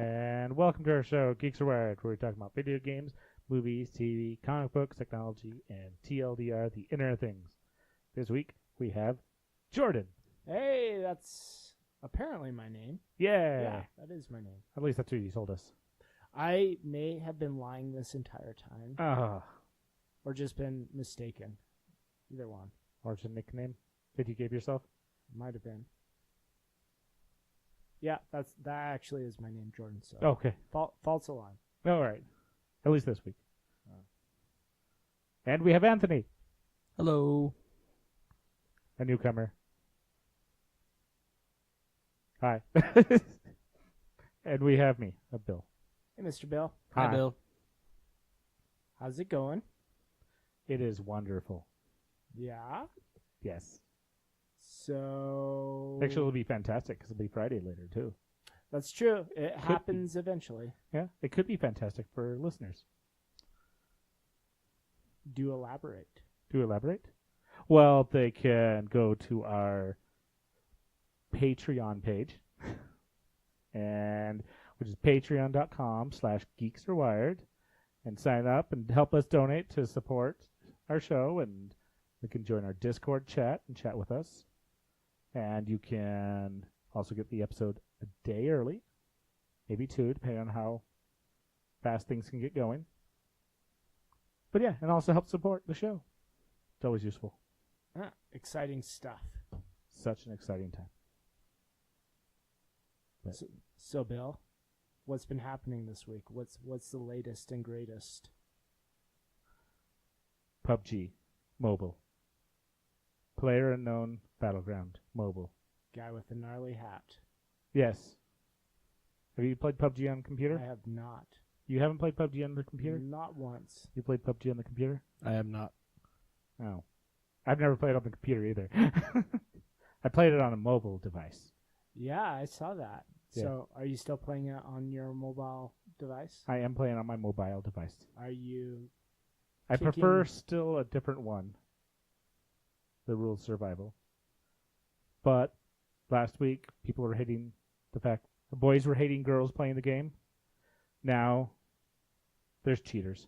And welcome to our show, Geeks Are Wired, where we talk about video games, movies, TV, comic books, technology, and TLDR, the Internet of Things. This week, we have Jordan. Hey, that's apparently my name. Yeah, that is my name. At least that's what you told us. I may have been lying this entire time. Or just been mistaken. Either one. Or it's a nickname that you gave yourself? Might have been. Yeah, that actually is my name, Jordan. So Okay. False alarm. All right. At least this week. And we have Anthony. Hello. A newcomer. Hi. And we have me, Bill. Hey, Mr. Bill. Hi, Bill. How's it going? It is wonderful. Yeah. Yes. So Actually, it'll be fantastic because it'll be Friday later, too. that's true. It happens eventually. Yeah, it could be fantastic for listeners. Do elaborate. To elaborate? Well, they can go to our Patreon page, and which is patreon.com/geeksarewired, and sign up and help us donate to support our show, and you can join our Discord chat and chat with us. And you can also get the episode a day early, maybe two, depending on how fast things can get going. But yeah, and also help support the show. It's always useful. Exciting stuff. Such an exciting time. So Bill, what's been happening this week? What's the latest and greatest? PUBG, mobile. Player unknown battleground, mobile. Guy with a gnarly hat. Yes. Have you played PUBG on computer? I have not. You haven't played PUBG on the computer? Not once. You played PUBG on the computer? I am not. Oh. I've never played on the computer either. I played it on a mobile device. Yeah, I saw that. Yeah. So, are you still playing it on your mobile device? I am playing on my mobile device. Are you I prefer still a different one. The Rules Survival. But last week, people were hating the fact the boys were hating girls playing the game. Now, there's cheaters.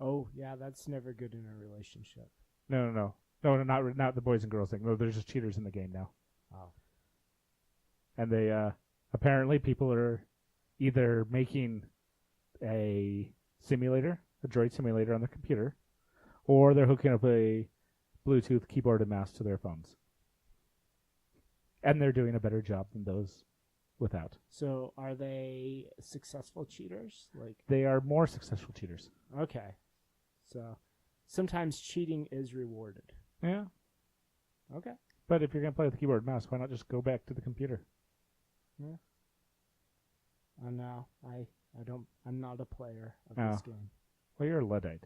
Oh, yeah, that's never good in a relationship. No, not the boys and girls thing. No, there's just cheaters in the game now. Oh. And they apparently people are either making a simulator, a droid simulator on the computer, or they're hooking up a Bluetooth keyboard and mouse to their phones. And they're doing a better job than those without. So, are they successful cheaters? They are more successful cheaters. Okay. So, sometimes cheating is rewarded. Yeah. Okay. But if you're going to play with the keyboard and mouse, why not just go back to the computer? Yeah. No, I'm not a player of Oh. this game. Well, you're a Luddite.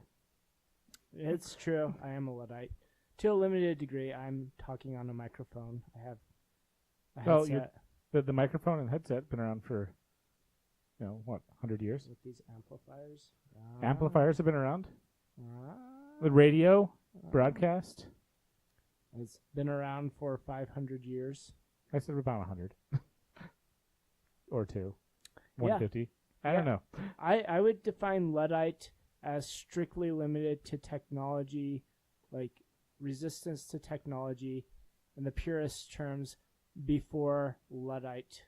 It's true. I am a Luddite. To a limited degree, I'm talking on a microphone. I have a headset The microphone and headset been around for, 100 years? with these amplifiers. Amplifiers have been around. The radio, broadcast. It's been around for 500 years. I said about 100. Or two. 150. I don't know. I would define Luddite as strictly limited to technology, like resistance to technology, in the purest terms, before Luddite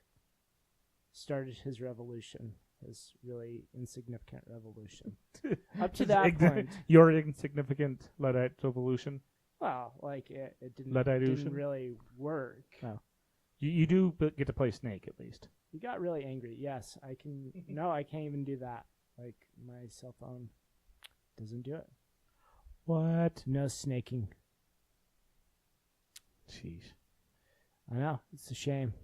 started his revolution, his really insignificant revolution. Up to that point. Your insignificant Luddite revolution. Well, it didn't Luddite-ution? really work. Oh. You do get to play Snake, at least. You got really angry. Yes, I can. No, I can't even do that. My cell phone doesn't do it. What? No snaking. Jeez. I know. It's a shame.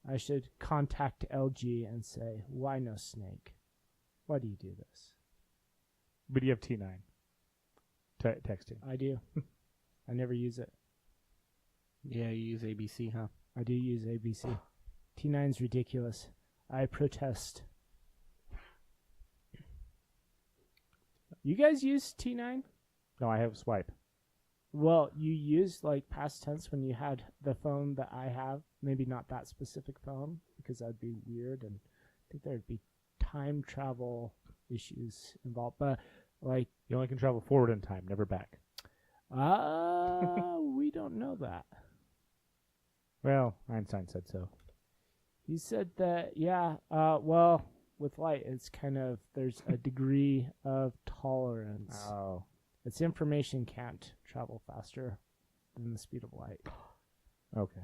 I should contact LG and say, why no snake? Why do you do this? But you have T9. Texting. I do. I never use it. Yeah, you use ABC, huh? I do use ABC. T9's ridiculous. I protest. You guys use T9? No, I have Swipe. Well, you used past tense when you had the phone that I have. Maybe not that specific phone, because that'd be weird, and I think there'd be time travel issues involved. But like, You only can travel forward in time, never back. we don't know that. Well, Einstein said so. He said that, well, with light, it's kind of, there's a degree of tolerance. Oh. Its information can't travel faster than the speed of light. Okay.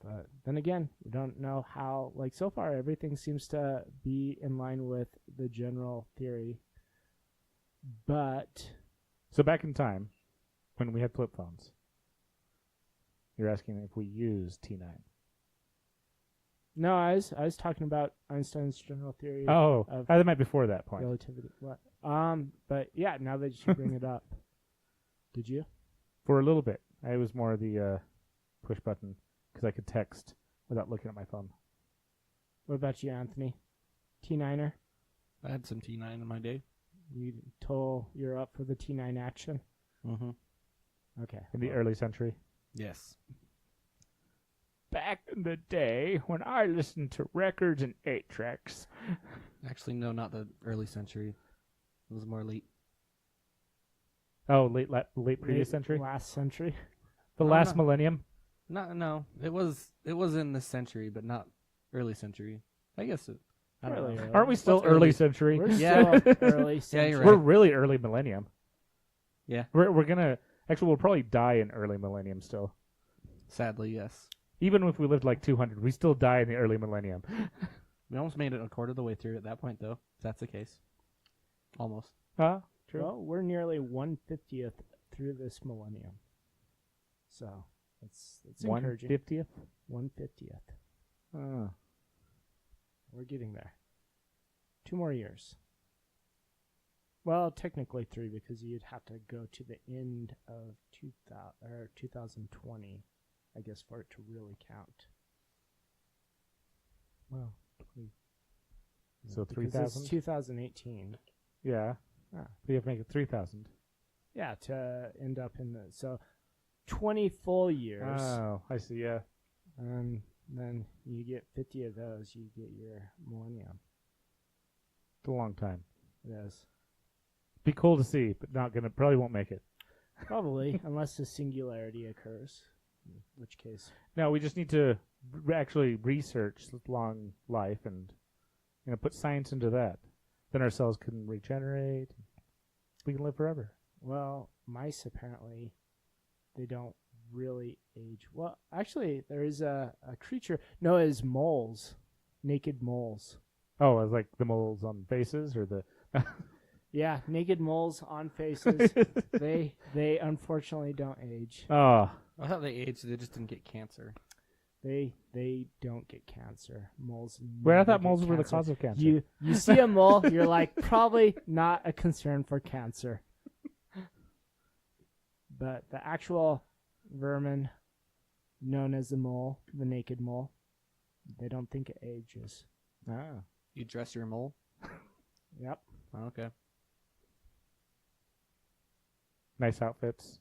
But then again, we don't know how, like, so far everything seems to be in line with the general theory. But So back in time, when we had flip phones, you're asking if we use T9. no, I was talking about Einstein's general theory Oh, of that might be before that point. relativity. What? But yeah, now that you bring it up, did you? For a little bit. I was more the push button because I could text without looking at my phone. What about you, Anthony? T9er? I had some T9 in my day. You're up for the T9 action? Mm-hmm. Okay. In the early century. Yes. Back in the day when I listened to records and 8-tracks. Actually, no, not the early century. It was more late. Oh, late previous century? Last century? The Oh, last no. millennium? No. It was in this century, but not early century. I guess it. I don't Fairly know. early. Aren't we still What's early early? century? We're Yeah. still early century. you're right. We're really early millennium. Yeah. We're gonna actually we'll probably die in early millennium still. Sadly, yes. Even if we lived like 200, we still die in the early millennium. We almost made it a quarter of the way through at that point, though. If that's the case. Almost. Huh? True. Well, we're nearly 1/50th through this millennium. So, it's encouraging. 1/50th? 1/50th. Oh. We're getting there. 2 more years. Well, technically 3 because you'd have to go to the end of 2020, I guess, for it to really count. Well, Because so it's 3,000? 2018. Yeah. Ah. So you have to make it 3,000. Yeah, to end up in the 20 full years. Oh, I see. Yeah. And then you get 50 of those, you get your millennium. It's a long time. It is. Be cool to see, but probably won't make it. Probably, unless the singularity occurs. In which case. No, we just need to actually research long life and put science into that. Then our cells can regenerate. We can live forever. Well, mice apparently, they don't really age. Well, actually, there is a creature. No, it is moles. Naked moles. Oh, it's like the moles on faces or the... Yeah, naked moles on faces. They unfortunately don't age. Oh, I thought they aged, they just didn't get cancer. They don't get cancer. Moles. well, I never thought get moles were the cancer. cause of cancer. You see a mole, you're like, probably not a concern for cancer. But the actual vermin known as the mole, the naked mole, they don't think it ages. Ah. You dress your mole? Yep. Oh, okay. Nice outfits.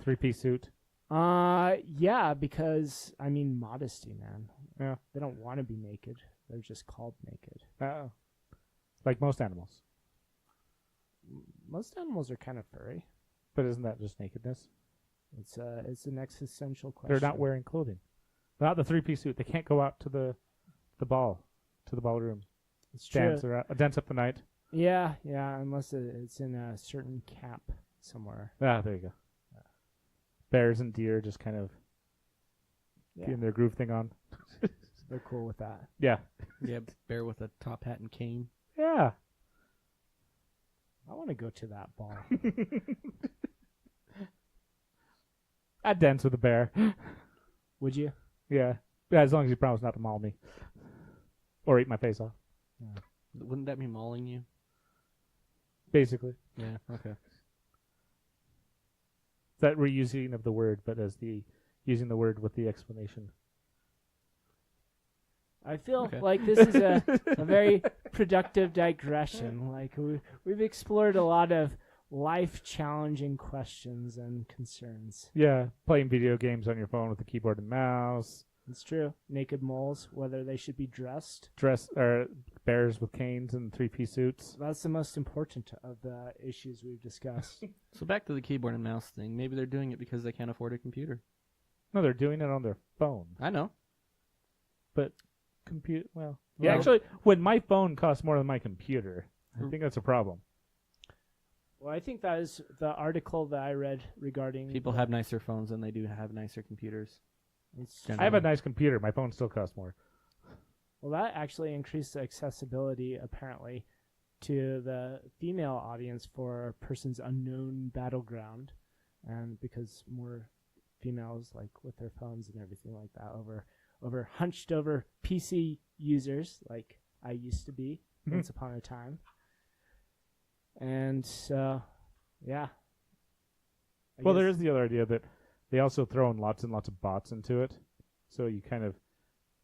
3-piece suit. Yeah, because, I mean, modesty, man. Yeah. They don't want to be naked. They're just called naked. Oh. Like most animals. Most animals are kind of furry. But isn't that just nakedness? It's an existential question. They're not wearing clothing. Not the 3-piece suit. They can't go out to the ballroom. It's true. Dance up the night. Yeah, unless it's in a certain camp somewhere. Ah, there you go. Bears and deer just kind of Yeah, getting their groove thing on. they're cool with that. Yeah. Yeah, bear with a top hat and cane. Yeah. I want to go to that ball. I'd dance with a bear. Would you? Yeah. Yeah, as long as you promise not to maul me. Or eat my face off. Wouldn't that be mauling you? Basically. Yeah, okay. That reusing of the word, but as using the word with the explanation. I feel Okay. like this is a very productive digression. Like we've explored a lot of life-challenging questions and concerns. Yeah. Playing video games on your phone with the keyboard and mouse. It's true. Naked moles, whether they should be dressed. Bears with canes and 3-piece suits. That's the most important of the issues we've discussed. So back to the keyboard and mouse thing. Maybe they're doing it because they can't afford a computer. No, they're doing it on their phone. I know. But actually, when my phone costs more than my computer, I Mm. think that's a problem. Well, I think that is the article that I read regarding... People have nicer phones than they do have nicer computers. I have a nice computer. My phone still costs more. Well, that actually increased the accessibility, apparently, to the female audience for Persons Unknown Battleground. And because more females, like, with their phones and everything like that, hunched over PC users, like I used to be once upon a time. And so, yeah. Well, there is the other idea that they also throw in lots and lots of bots into it. So you kind of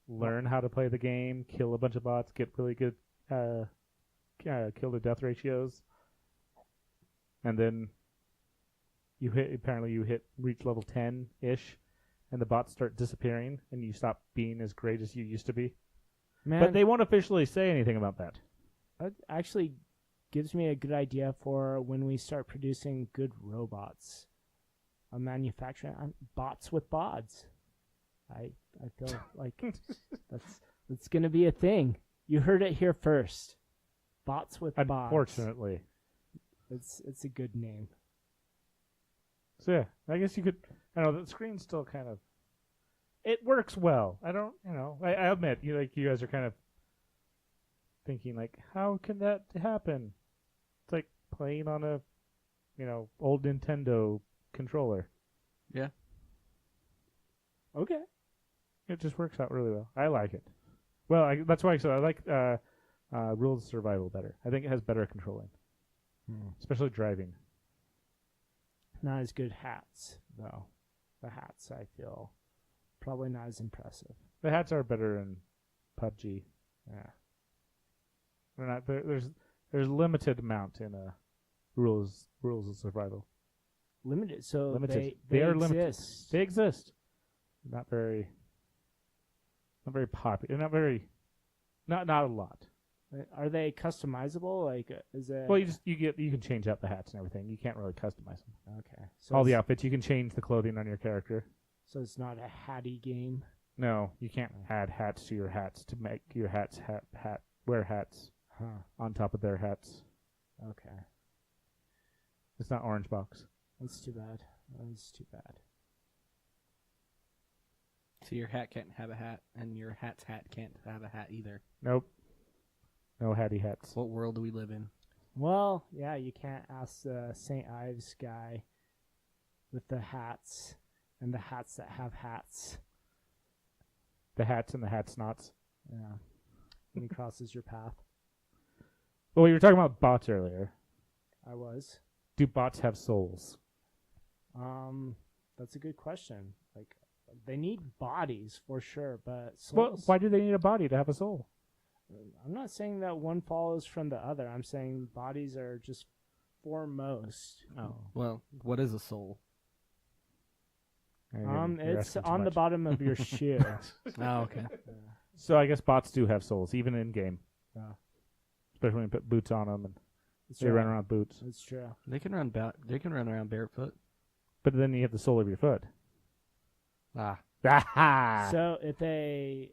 learn how to play the game, kill a bunch of bots, get really good kill to death ratios. And then you reach level 10-ish, and the bots start disappearing, and you stop being as great as you used to be. Man, But they won't officially say anything about that. that actually gives me a good idea for when we start producing good robots. A manufacturing bots with bods. I feel like that's going to be a thing. You heard it here first. Bots with bods. Unfortunately. It's a good name. So yeah, I guess you could. I know the screen's still kind of. It works well. I don't. I admit you guys are kind of thinking like, how can that happen? It's like playing on a, old Nintendo controller. Yeah. Okay. It just works out really well. I like it. Well, that's why I said I like Rules of Survival better. I think it has better controlling, especially driving. Not as good hats, though. The hats, I feel, probably not as impressive. The hats are better in PUBG. Yeah. They're not. There's limited amount in Rules of Survival. Limited, so Limited. they are exist. limited. They exist. Not very popular. Not a lot. Are they customizable? Like, is it? Well, you can change out the hats and everything. You can't really customize them. Okay. So All the outfits, you can change the clothing on your character. So it's not a hatty game. No, you can't add hats to your hats to make your hats wear hats on top of their hats. Okay. It's not Orange Box. That's too bad. That's too bad. So your hat can't have a hat, and your hat's hat can't have a hat either. Nope. No hatty hats. What world do we live in? Well, yeah, you can't ask the St. Ives guy with the hats and the hats that have hats. The hats and the hat snots. Yeah. When he crosses your path. Well, you were talking about bots earlier. I was. Do bots have souls? That's a good question. Like, they need bodies for sure, but souls. Well, why do they need a body to have a soul? I'm not saying that one follows from the other. I'm saying bodies are just foremost. Oh. Well, what is a soul? It's on the bottom of your shoe. Oh, okay. So I guess bots do have souls, even in game. Yeah. Especially when you put boots on them and It's they true. run around boots. It's true. They can run around barefoot. But then you have the sole of your foot. Ah. Ah! So if they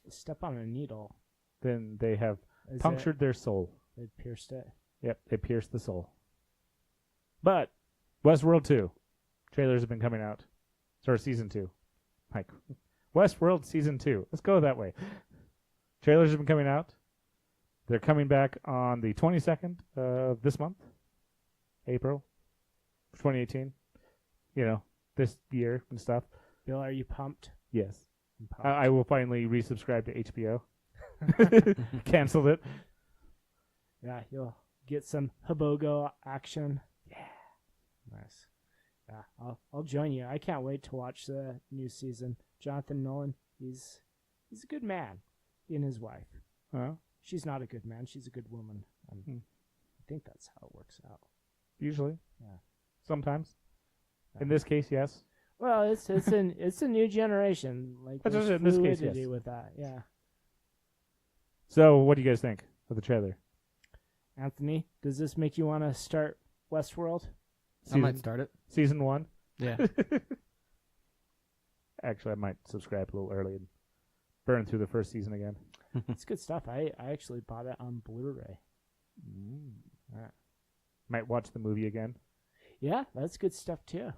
step on a needle, Then they have is punctured their soul. They pierced it. Yep, they pierced the soul. But Westworld 2 trailers have been coming out. Or season 2. Like Westworld season 2. Let's go that way. Trailers have been coming out. They're coming back on the 22nd of this month, April 2018. This year and stuff. Bill, are you pumped? Yes. I'm pumped. I will finally resubscribe to HBO. Canceled it. Yeah, you'll get some Habogo action. Yeah. Nice. Yeah, I'll join you. I can't wait to watch the new season. Jonathan Nolan, he's a good man. He and his wife. She's not a good man. She's a good woman. I think that's how it works out. Usually. Yeah. Sometimes. In this case, yes. Well, it's a new generation. Like That's there's just in this case, fluidity yes. with that. Yeah. So, what do you guys think of the trailer? Anthony, does this make you want to start Westworld? I might start it. Season 1? Yeah. Actually, I might subscribe a little early and burn through the first season again. It's good stuff. I actually bought it on Blu-ray. Might watch the movie again. Yeah, that's good stuff too.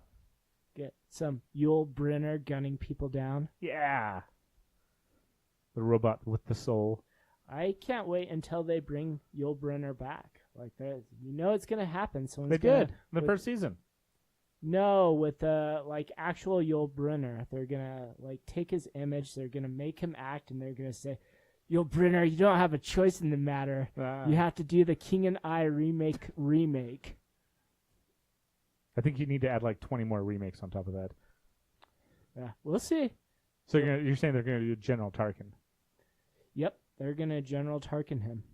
Get some Yul Brynner gunning people down. Yeah. The robot with the soul. I can't wait until they bring Yul Brynner back. Like that, it's gonna happen. They did in the first season. No, with the actual Yul Brynner, they're gonna take his image. They're gonna make him act, and they're gonna say, "Yul Brynner, you don't have a choice in the matter. You have to do the King and I remake." I think you need to add 20 more remakes on top of that. Yeah, we'll see. So you're saying they're going to do General Tarkin? Yep, they're gonna General Tarkin him.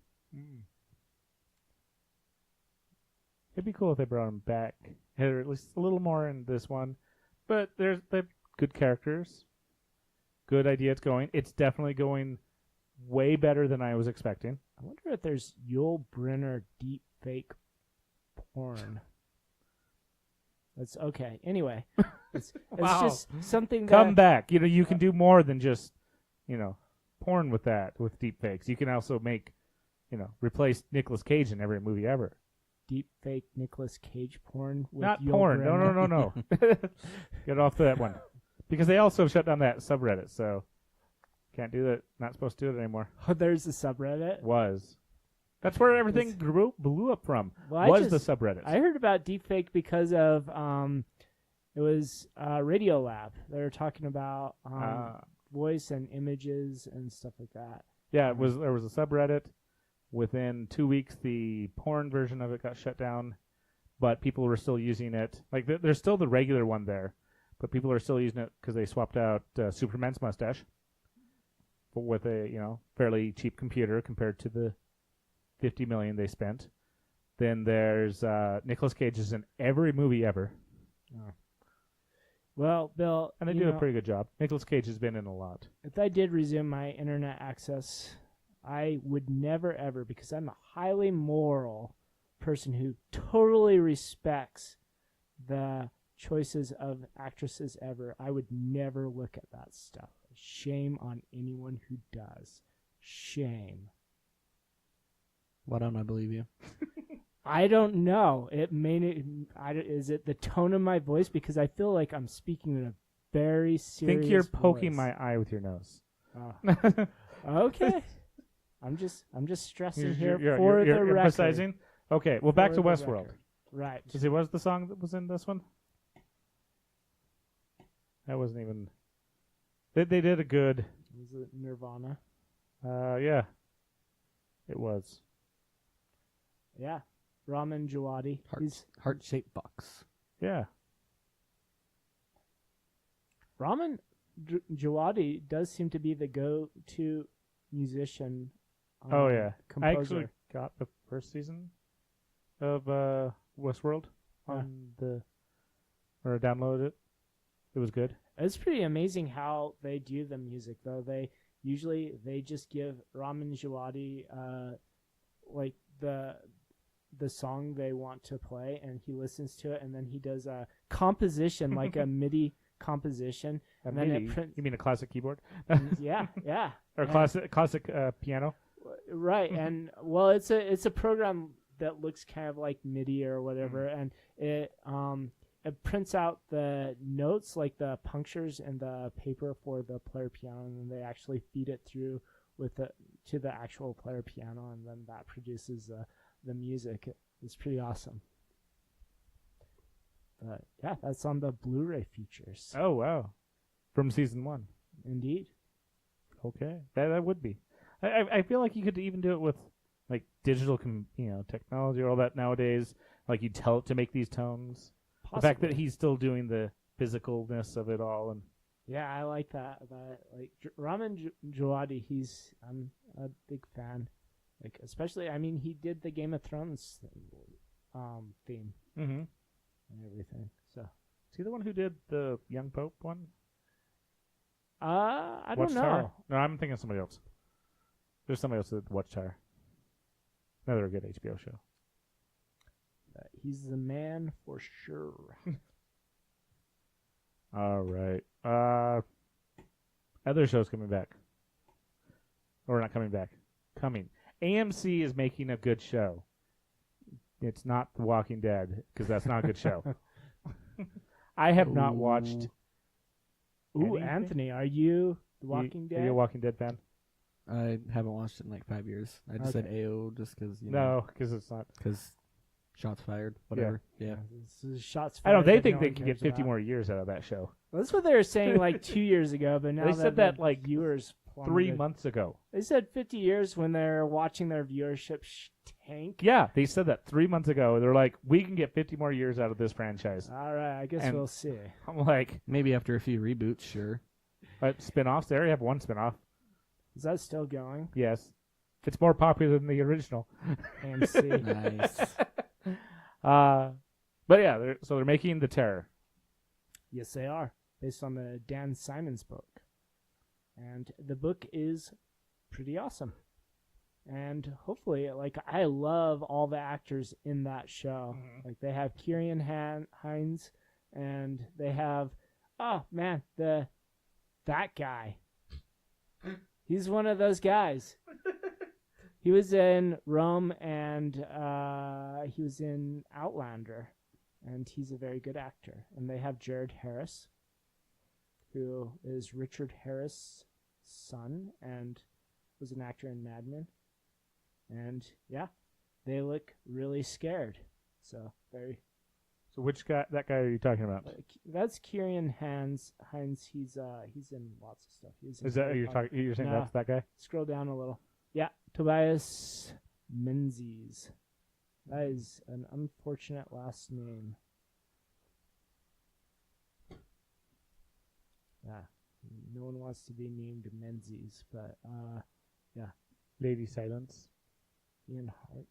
It'd be cool if they brought him back, or at least a little more in this one. But they're good characters, good idea. It's going. It's definitely going way better than I was expecting. I wonder if there's Yul Brynner deep fake porn. That's okay. Anyway, it's Wow. just something that Come back. You can do more than just, porn with that, with deep fakes. You can also make, replace Nicolas Cage in every movie ever. deep fake Nicolas Cage porn with Not Yul porn. Brynner. No. Get off that one. Because they also shut down that subreddit, so can't do that. Not supposed to do it anymore. Oh, there's a subreddit. Was. That's where everything blew up from. Well, was the subreddit. I heard about deepfake because of it was Radiolab. They were talking about voice and images and stuff like that. Yeah, there was a subreddit. Within 2 weeks, the porn version of it got shut down, but people were still using it. There's still the regular one there, but people are still using it because they swapped out Superman's mustache with a fairly cheap computer compared to the $50 million they spent. Then there's Nicolas Cage is in every movie ever. Well, Bill, And they do a pretty good job. Nicolas Cage has been in a lot. if I did resume my internet access, I would never ever, because I'm a highly moral person who totally respects the choices of actresses ever, I would never look at that stuff. Shame on anyone who does. Shame. Why don't I believe you? I don't know. Is it the tone of my voice? Because I feel like I'm speaking in a very serious Think you're poking voice. my eye with your nose. Okay. I'm just stressing here You're for the record. emphasizing. Okay, well, back For to the Westworld. record. Right. Does it was the song that was in this one? That wasn't even. They did a good. Was it Nirvana? Yeah. It was. Yeah. Ramin Djawadi. Heart-shaped box. Yeah. Ramin Djawadi does seem to be the go-to musician. Oh yeah. Composer. I actually got the first season of Westworld on or downloaded it. It was good. It's pretty amazing how they do the music, though. They just give Ramin Djawadi like the song they want to play, and he listens to it, and then he does a composition, like a MIDI composition. And then MIDI? You mean a classic keyboard? Yeah. Or classic piano? Right, and well, it's a program that looks kind of like MIDI or whatever, and it prints out the notes, like the punctures and the paper for the player piano, and then they actually feed it through to the actual player piano, and then that produces the music. It's pretty awesome. But yeah, that's on the Blu-ray features. Oh wow, from season 1. Indeed. Okay, that would be. I feel like you could even do it with like digital technology or all that nowadays. Like you tell it to make these tones. Possibly. The fact that he's still doing the physicalness of it all, and yeah, I like that. Like Ramin Djawadi, I'm a big fan. Like especially, I mean, he did the Game of Thrones theme mm-hmm. and everything. So Is he the one who did the Young Pope one? I don't Watchtower? know. No, I'm thinking of somebody else. There's somebody else at Watchtower. Another good HBO show. He's the man for sure. All right. Other shows coming back. Or not coming back. Coming. AMC is making a good show. It's not The Walking Dead, because that's not a good show. I have not watched. Ooh, anything? Anthony, are you The Walking Are you a Dead? Walking Dead fan? I haven't watched it in like 5 years. I just said AO just because No, because it's not. because shots fired, whatever. Yeah. This is shots I don't. fired They that think no they one can get cares 50 about. more years out of that show. Well, that's what they were saying like 2 years ago, but now They said that, the like, viewers 3 plummeted. months ago. They said 50 years when they're watching their viewership tank. Yeah, they said that 3 months ago. They're like, we can get 50 more years out of this franchise. All right, I guess And- we'll see. I'm like, Maybe after a few reboots, sure. spin-offs? They already have one spin-off. Is that still going? Yes. It's more popular than the original. AMC. Nice. But yeah, they're making The Terror. Yes, they are, based on the Dan Simon's book. And the book is pretty awesome. And hopefully, like, I love all the actors in that show. Mhm. Like, they have Kieran Hines, and they have, oh, man, that guy. He's one of those guys. He was in Rome, and he was in Outlander. And he's a very good actor. And they have Jared Harris, who is Richard Harris' son and was an actor in Mad Men. And yeah, they look really scared. So very. So which guy? That guy are you talking about? That's Kieran Hines. He's in lots of stuff. He's in Is that Harry you're Potter. talking? You're saying No. that's that guy? Scroll down a little. Yeah, Tobias Menzies. That is an unfortunate last name. Yeah, no one wants to be named Menzies, but yeah, Lady Silence. Ian Hart.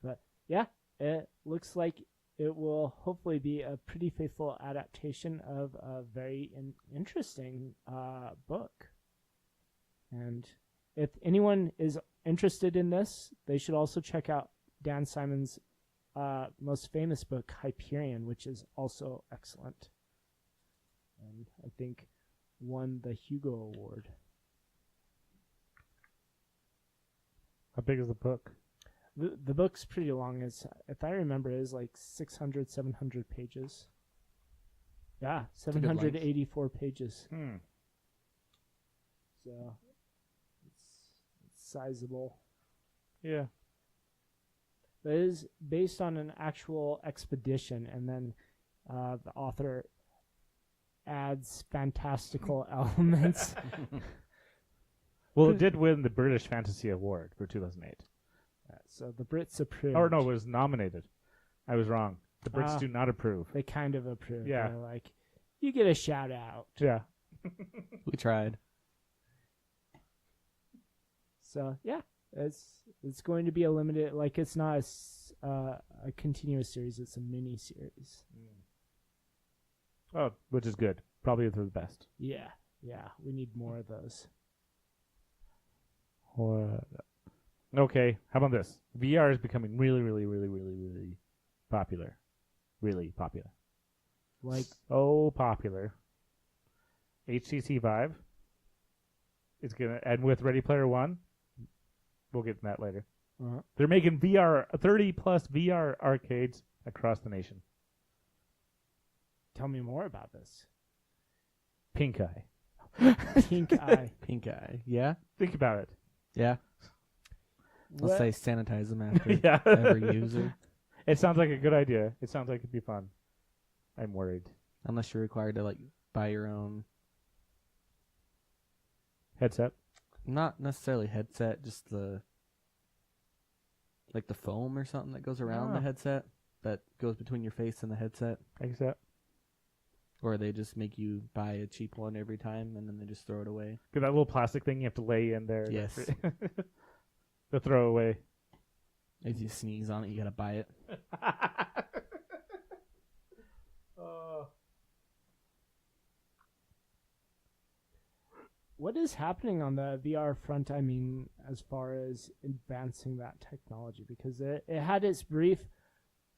But yeah, it looks like it will hopefully be a pretty faithful adaptation of a very interesting book. And if anyone is interested in this, they should also check out Dan Simon's most famous book, Hyperion, which is also excellent. And I think won the Hugo Award. How big is the book? The book's pretty long. It's, if I remember, is like 600, 700 pages. Yeah, a good length. 784 pages. So it's sizable. Yeah. But it is based on an actual expedition, and then the author adds fantastical elements. Well, it did win the British Fantasy Award for 2008. So the Brits approved. Or no, it was nominated. I was wrong. The Brits do not approve. They kind of approved. Yeah. They're like, you get a shout out. Yeah. We tried. So yeah, it's going to be a limited. Like, it's not a continuous series. It's a mini series. Oh, which is good. Probably the best. Yeah, we need more of those. Okay, how about this? VR is becoming really, really, really, really, really popular. Really popular. Like, So popular. HTC Vive. It's gonna, and with Ready Player One, we'll get to that later. They're making 30 plus VR arcades across the nation. tell me more about this. Pink eye. Pink eye. Pink eye. Yeah? Think about it. Yeah. Let's What? say sanitize them after Yeah. every user. It sounds like a good idea. It sounds like it'd be fun. I'm worried. Unless you're required to like buy your own, Headset. not necessarily headset, just the like the foam or something that goes around the headset that goes between your face and the headset. Headset. Or they just make you buy a cheap one every time and then they just throw it away. That little plastic thing you have to lay in there. Yes. The throwaway. If you sneeze on it, you gotta buy it. what is happening on the VR front? I mean, as far as advancing that technology, because it had its brief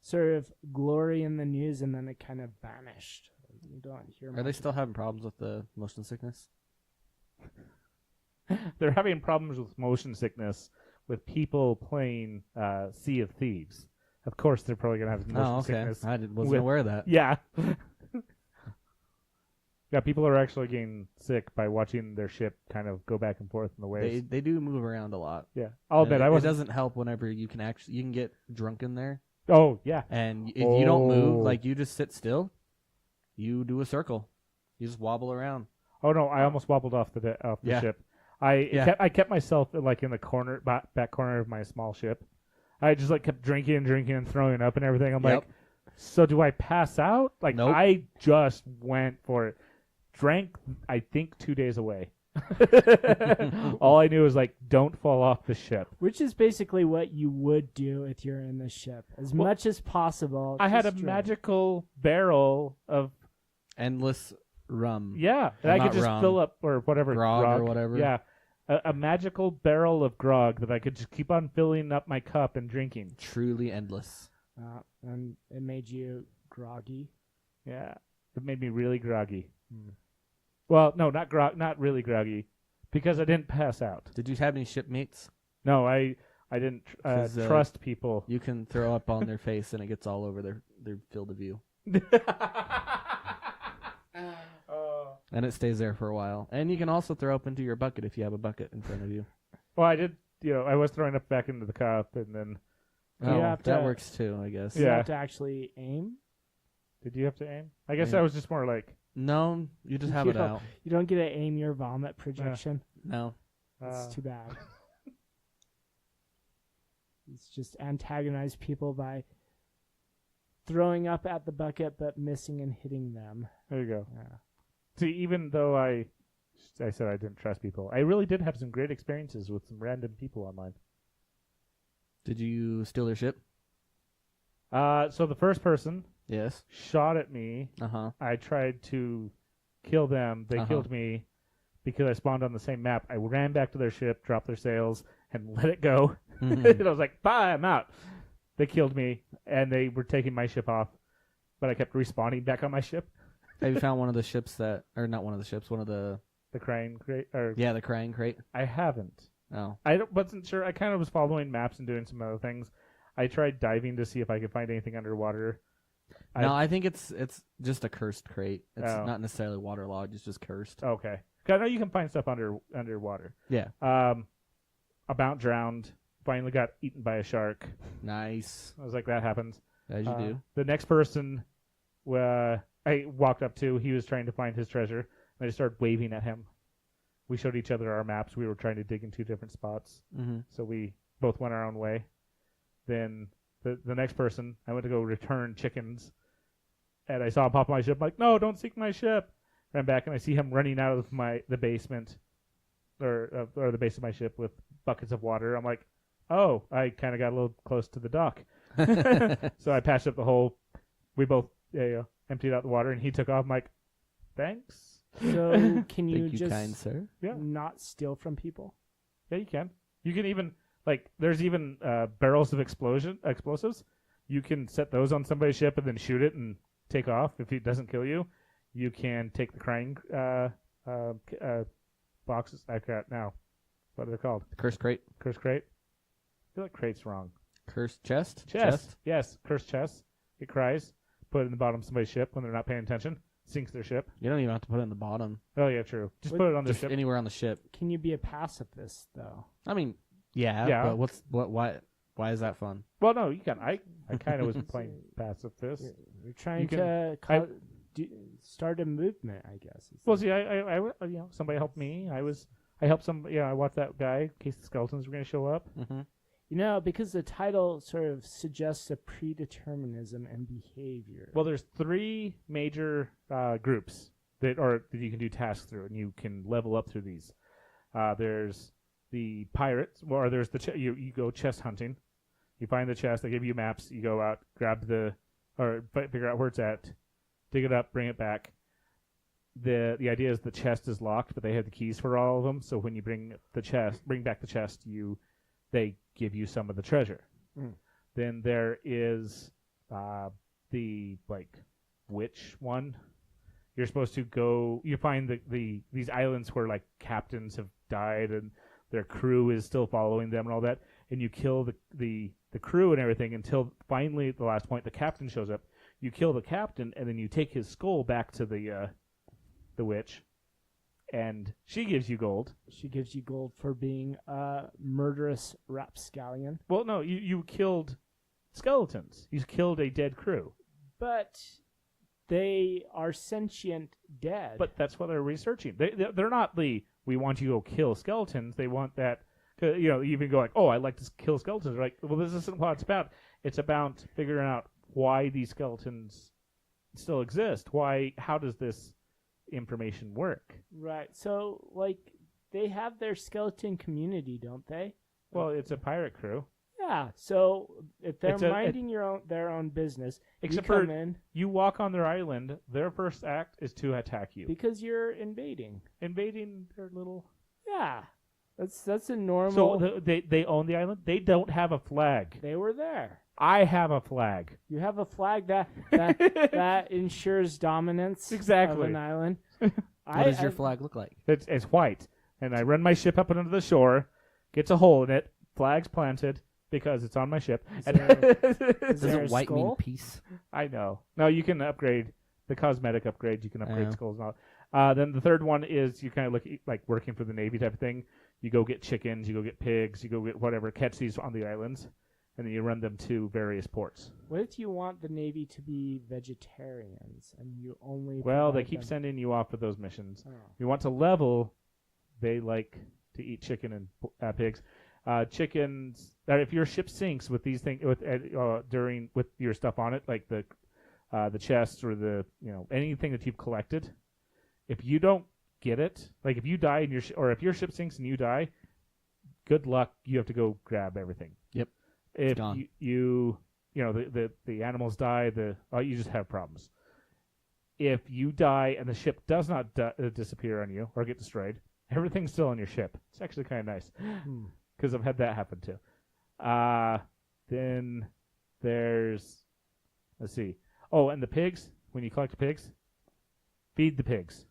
sort of glory in the news, and then it kind of vanished. You don't hear. Are they still having problems with the motion sickness? They're having problems with motion sickness with people playing Sea of Thieves. Of course, they're probably gonna have motion sickness. I wasn't with- aware of that. Yeah. Yeah, people are actually getting sick by watching their ship kind of go back and forth in the waves. They do move around a lot. Yeah, I'll admit It doesn't help whenever you can get drunk in there, Oh yeah. and if you don't move, Oh. like you just sit still, you do a circle, you just wobble around. Oh no, I almost wobbled off the Yeah. ship. Yeah. I kept myself like in the corner, back corner of my small ship. I just like kept drinking and throwing up and everything. I'm Yep. like, so do I pass out? Like Nope. I just went for it. Drank, I think 2 days away. All I knew was like, don't fall off the ship. Which is basically what you would do if you're in the ship, as Well, much as possible. I had a just drink. magical barrel of Endless rum. yeah, that Well, I not could just rum. fill up or whatever Grog or whatever. Yeah, a magical barrel of grog that I could just keep on filling up my cup and drinking. Truly endless. And it made you groggy. Yeah, it made me really groggy. Well, no, not really groggy, because I didn't pass out. Did you have any shipmates? No, I didn't 'Cause, trust people. You can throw up on their face and it gets all over their field of view. And it stays there for a while. And you can also throw up into your bucket if you have a bucket in front of you. Well, I did. I was throwing up back into the cup, and then Do you Oh, have that to- works too, I guess. You Yeah. have to actually aim. did you have to aim? I guess Yeah. that was just more like No, you just have You it don't- out. You don't get to aim your vomit projection. No. It's uh, too bad. It's just antagonize people by throwing up at the bucket but missing and hitting them. there you go. Yeah. See, even though I said I didn't trust people, I really did have some great experiences with some random people online. Did you steal their ship? So the first person Yes. shot at me. Uh-huh. I tried to kill them. They killed me because I spawned on the same map. I ran back to their ship, dropped their sails, and let it go. Mhm. And I was like, bye, I'm out. They killed me, and they were taking my ship off. But I kept respawning back on my ship. Have you found one of the ships or not one of the ships, one of the, The crane crate. Or yeah, the crying crate? I haven't. Oh. Wasn't sure. I kind of was following maps and doing some other things. I tried diving to see if I could find anything underwater. No, I think it's just a cursed crate. It's Oh. not necessarily waterlogged. It's just cursed. Okay. 'Cause I know you can find stuff underwater. Yeah. About drowned. Finally got eaten by a shark. Nice. I was like, that happens. As you do. The next person I walked up to, he was trying to find his treasure, and I just started waving at him. We showed each other our maps. We were trying to dig in two different spots, Mm-hmm. so we both went our own way. Then the next person, I went to go return chickens, and I saw him pop on my ship. I'm like, no, don't sink my ship. Ran back, and I see him running out of the basement, or the base of my ship with buckets of water. I'm like, oh, I kind of got a little close to the dock. So I patched up the hole. We both emptied out the water, and he took off. I'm like, thanks. So can you Thank you, just kind sir. Yeah. not steal from people? Yeah, you can. You can even there's even barrels of explosives. You can set those on somebody's ship and then shoot it and take off. If it doesn't kill you, you can take the crying boxes. I forgot now. What are they called? Cursed crate. Cursed crate. I feel like crate's wrong. Cursed chest. Chest. Yes, cursed chest. It cries. Put it in the bottom of somebody's ship when they're not paying attention. Sinks their ship. You don't even have to put it in the bottom. Oh yeah, true. Just What- put it on the Just ship. anywhere on the ship. Can you be a pacifist though? I mean, yeah. Yeah. But why is that fun? Well, no, you can. I kind of was playing pacifist. You're trying You can- to start a movement, I guess. Well, see, I somebody helped me. I helped some. I watched that guy in case the skeletons were going to show up. Mm-hmm. Because the title sort of suggests a predeterminism and behavior. Well, there's three major groups that you can do tasks through, and you can level up through these. There's the pirates, or there's the you go chest hunting. You find the chest. They give you maps. You go out, grab figure out where it's at, dig it up, bring it back. the idea is the chest is locked, but they have the keys for all of them. So when you bring back the chest, they give you some of the treasure. Mm. Then there is the witch one. You're supposed to go. You find these islands where like captains have died and their crew is still following them and all that, and you kill the crew and everything until finally at the last point the captain shows up. You kill the captain and then you take his skull back to the witch, and she gives you gold. She gives you gold for being a murderous rapscallion. Well, no, you killed skeletons. You killed a dead crew. But they are sentient dead. But that's what they're researching. They're not we want you to go kill skeletons. They want that, you even go like, oh, I like to kill skeletons. They're like, well, this isn't what it's about. It's about figuring out why these skeletons still exist. How does this information work? Right. So, they have their skeleton community, don't they? Well, it's a pirate crew. Yeah. So if they're minding their own business, except you come in. You walk on their island. Their first act is to attack you Because you're invading. Invading their little. Yeah. That's a normal. So they own the island. They don't have a flag. They were there. I have a flag. You have a flag that ensures dominance Exactly. of an island. What does your flag look like? It's white, and I run my ship up onto the shore, gets a hole in it, flag's planted because it's on my ship. Is there Doesn't a white mean skull? peace? I know. No, you can upgrade the cosmetic upgrade. You can upgrade skulls and all. Then the third one is you kind of look like working for the Navy type of thing. You go get chickens, you go get pigs, you go get whatever, catch these on the islands, and then you run them to various ports. What if you want the Navy to be vegetarians and you only? Well, they provide keep them- sending you off for those missions. Oh. You want to level, they like to eat chicken and pigs. Chickens. If your ship sinks with these things with your stuff on it, like the chest or the anything that you've collected, if you don't get it, like if you die in or if your ship sinks and you die, good luck. You have to go grab everything. Yep. If gone. the animals die, you just have problems. If you die and the ship does not disappear on you or get destroyed, everything's still on your ship. It's actually kind of nice because I've had that happen too. Then there's, let's see. Oh, and the pigs. When you collect the pigs, feed the pigs.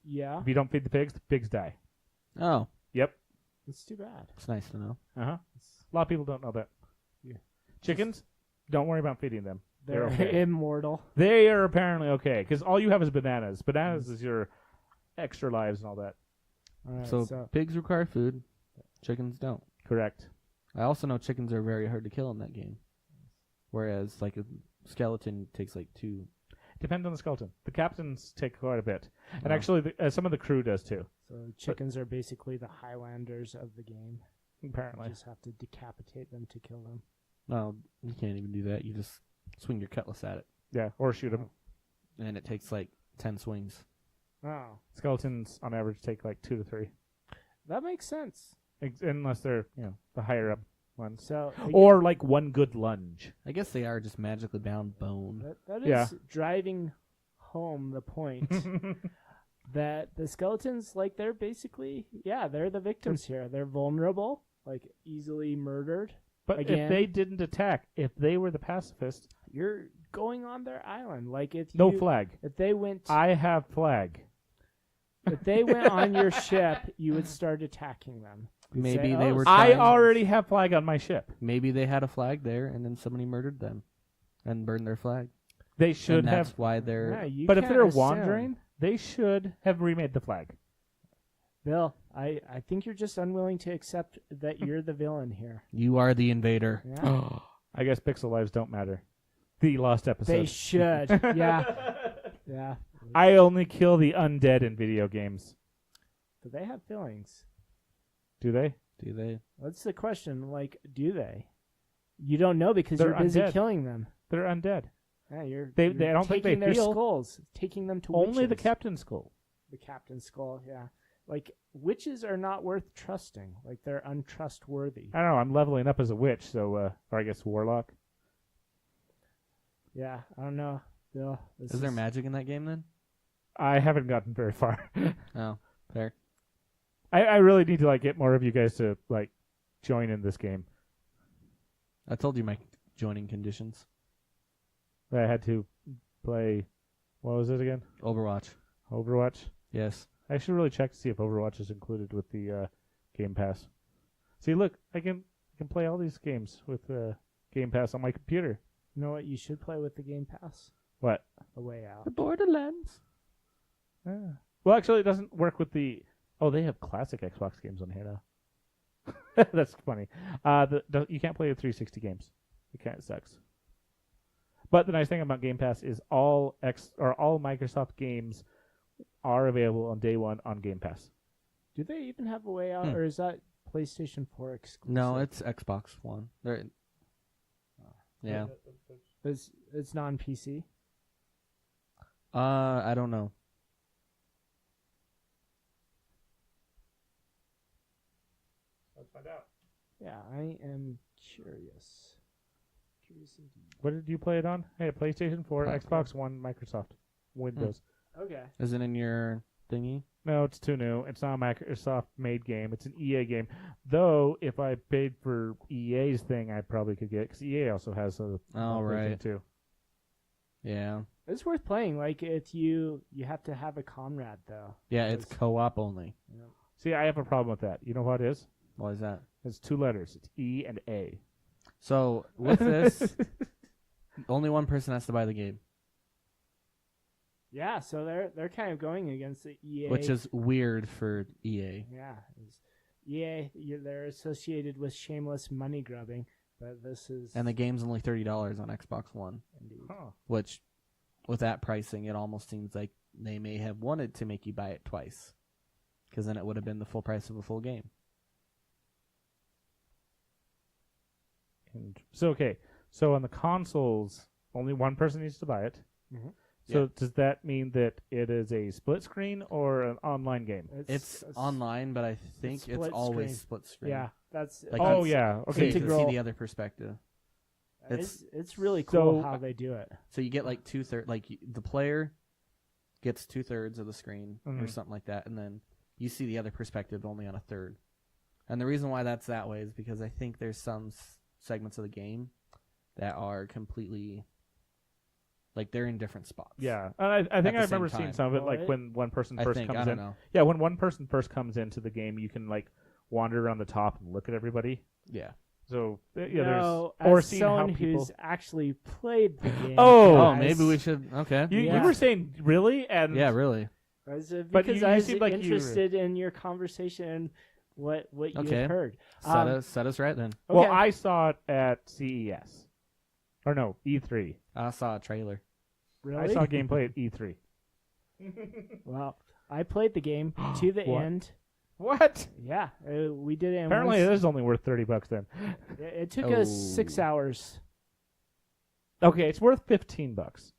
Yeah. If you don't feed the pigs die. Oh, Yep. It's too bad. it's nice to know. A lot of people don't know that. Yeah. Chickens, don't worry about feeding them. They're okay. immortal. They are apparently okay because all you have is bananas. Bananas is your extra lives and all that. All right, So pigs require food, chickens don't. Correct. I also know chickens are very hard to kill in that game, whereas like a skeleton takes like 2. Depends on the skeleton. The captains take quite a bit, and Wow. actually, some of the crew does too. So chickens are basically the Highlanders of the game. Apparently, You just have to decapitate them to kill them. No, you can't even do that. You just swing your cutlass at it, yeah, or shoot them. and it takes like 10 swings. Oh, Skeletons on average take like 2 to 3, that makes sense. unless they're the higher up ones, So or like one good lunge. I guess they are just magically bound bone. that is Yeah. driving home the point that the skeletons, they're basically, they're the victims here. They're vulnerable, easily murdered. But Again. if they didn't attack, if they were the pacifists, You're going on their island. no flag. If they went, I have flag. if they went on your ship, you would start attacking them. You'd Maybe say, they "Oh, were I trying- already have flag on my ship. Maybe they had a flag there, and then somebody murdered them, and burned their flag. They should and have. that's why they're. Yeah, you But if can't they're assume. wandering, they should have remade the flag. Bill, I think you're just unwilling to accept that you're the villain here. You are the invader. Yeah. I guess pixel lives don't matter. The lost episode. They should. Yeah. Yeah. I only kill the undead in video games. Do they have feelings? Do they? Do they? That's the question. Do they? You don't know because They're you're busy undead. killing them. They're undead. Yeah, you're. They- you're I don't think taking they their feel. skulls, taking them to Only the witches. captain's skull. The captain's skull. Yeah. Witches are not worth trusting. They're untrustworthy. I don't know. I'm leveling up as a witch, so or I guess warlock. Yeah, I don't know, Bill. Is there magic in that game then? I haven't gotten very far. Oh, fair. I really need to get more of you guys to join in this game. I told you my joining conditions. I had to play. What was it again? Overwatch. Overwatch. Yes. I should really check to see if Overwatch is included with the Game Pass. See, look, I can play all these games with Game Pass on my computer. You know what you should play with the Game Pass? What? A Way Out. The Borderlands. Yeah. Well, actually, it doesn't work with the. Oh, they have classic Xbox games on here now. That's funny. You can't play the 360 games. It kind of sucks. But the nice thing about Game Pass is all Microsoft games are available on day one on Game Pass. Do they even have A Way Out, or is that PlayStation 4 exclusive? No, it's Xbox One. Yeah. It's non-PC? I don't know. Let's find out. Yeah, I am curious. Curious indeed. What did you play it on? Hey, PlayStation 4, Huh. Xbox One, Microsoft, Windows. Okay. Is it in your thingy? No, it's too new. It's not a Microsoft-made game. It's an EA game. Though, if I paid for EA's thing, I probably could get it, because EA also has a right. thing too. Yeah. It's worth playing. You have to have a comrade, though. Yeah, it's co-op only. Yeah. See, I have a problem with that. You know what it is? Why is that? It's 2 letters. It's E and A. So, with this, only one person has to buy the game. Yeah, so they're kind of going against the EA. Which is weird for EA. Yeah. EA, they're associated with shameless money grubbing, but this is... And the game's only $30 on Xbox One. Indeed. Huh. Which, with that pricing, it almost seems like they may have wanted to make you buy it twice. Because then it would have been the full price of a full game. So on the consoles, only one person needs to buy it. Mhm. So Yeah. does that mean that it is a split screen or an online game? It's online, but I think it's split always screen. split screen. Yeah, that's... Like Oh, it's- yeah. So Okay. you can see Integral. the other perspective. It's really cool So- how they do it. So you get like 2/3, like the player gets 2/3 of the screen or Mhm. something like that, and then you see the other perspective only on a third. And the reason why that's that way is because I think there's some segments of the game that are completely, like they're in different spots. Yeah, and I think the I same remember seeing time. some of it, Oh, like it- when one person I first think, comes I don't in. know. Yeah, when one person first comes into the game, you can wander around the top and look at everybody. Yeah. So No, there's as or seeing how someone people. who's actually played the game. Oh! Oh, guys, maybe we should. Okay. You Yeah. were saying really and Yeah, really. Because But you I was seemed like you were- interested in your conversation and what you Okay. had heard. Set us right then. Well, Okay. I saw it at CES, or no, E3. I saw a trailer. Really? I saw gameplay at E3. Well, I played the game to the What? end. What? Yeah, we did it. In Apparently, one it is only worth $30 then. It took us 6 Oh. hours. Okay, it's worth $15.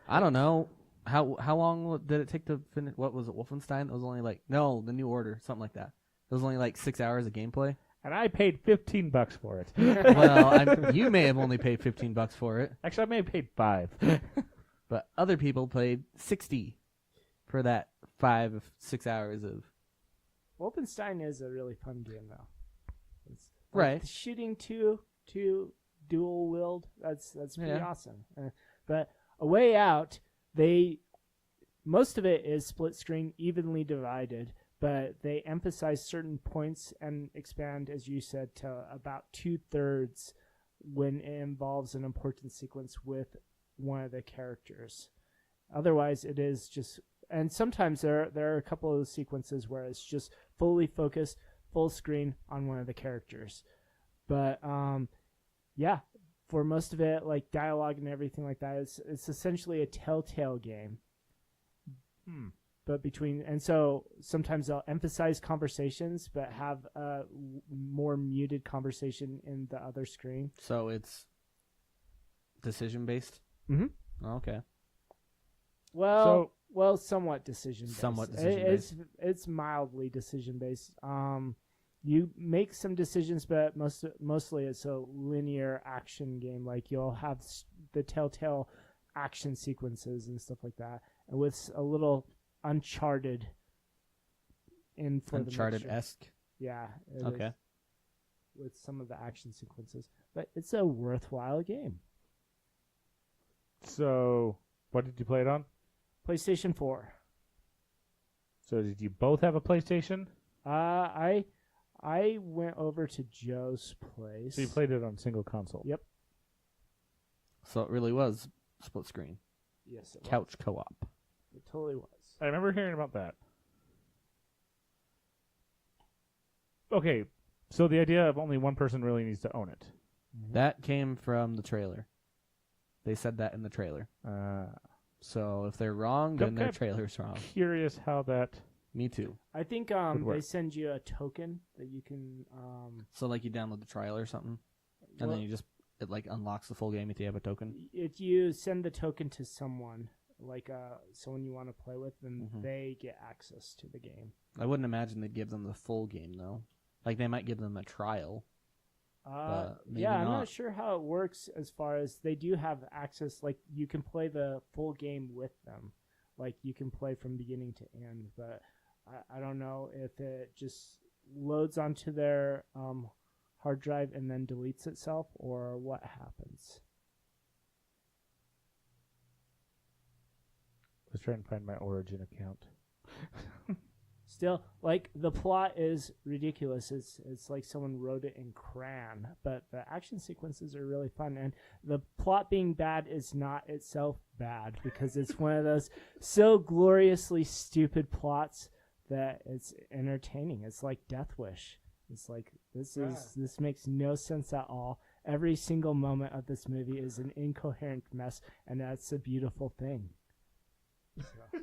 I don't know. How long did it take to finish? What was it? Wolfenstein? It was only the New Order, something like that. It was only 6 hours of gameplay. And I paid $15 for it. Well, you may have only paid $15 for it, Actually, I may have paid $5. but other people paid $60 for that 5-6 hours of. Wolfenstein is a really fun game, though. It's Right. the shooting two dual wield. That's pretty Yeah. awesome. But A Way Out, most of it is split screen, evenly divided, but they emphasize certain points and expand, as you said, to about 2/3 when it involves an important sequence with one of the characters. Otherwise, it is just, and sometimes there are a couple of sequences where it's just fully focused, full screen on one of the characters. But yeah, for most of it, like dialogue and everything like that, it's essentially a Telltale game. But so sometimes they'll emphasize conversations, but have a more muted conversation in the other screen. So it's decision based. Mhm. Oh, okay. Well, somewhat decision based. Somewhat decision-based. It's mildly decision based. You make some decisions, but mostly it's a linear action game. Like you'll have the Telltale action sequences and stuff like that, with a little Uncharted in for the mixture. Uncharted-esque. Yeah. it Okay. is, with some of the action sequences. But it's a worthwhile game. So, what did you play it on? PlayStation 4. So, did you both have a PlayStation? I went over to Joe's place. So, you played it on single console? Yep. So it really was split screen. Yes, it Couch co-op. was. It totally was. I remember hearing about that. Okay, so the idea of only one person really needs to own it. That came from the trailer. They said that in the trailer. So if they're wrong, then their trailer's wrong. Curious how that... Me too. I think they send you a token that you can... So like you download the trial or something, and then it like unlocks the full game if you have a token? If you send the token to someone, like someone you want to play with, then they get access to the game. I wouldn't imagine they'd give them the full game, though. Like, they might give them a trial. Yeah, I'm not sure how it works as far as they do have access. Like, you can play the full game with them. Like, you can play from beginning to end. But I don't know if it just loads onto their hard drive and then deletes itself, or what happens. I was trying to find my Origin account. Still, like, the plot is ridiculous. It's like someone wrote it in crayon, but the action sequences are really fun. And the plot being bad is not itself bad, because it's one of those so gloriously stupid plots that it's entertaining. It's like Death Wish. It's like, this makes no sense at all. Every single moment of this movie is an incoherent mess, and that's a beautiful thing. So.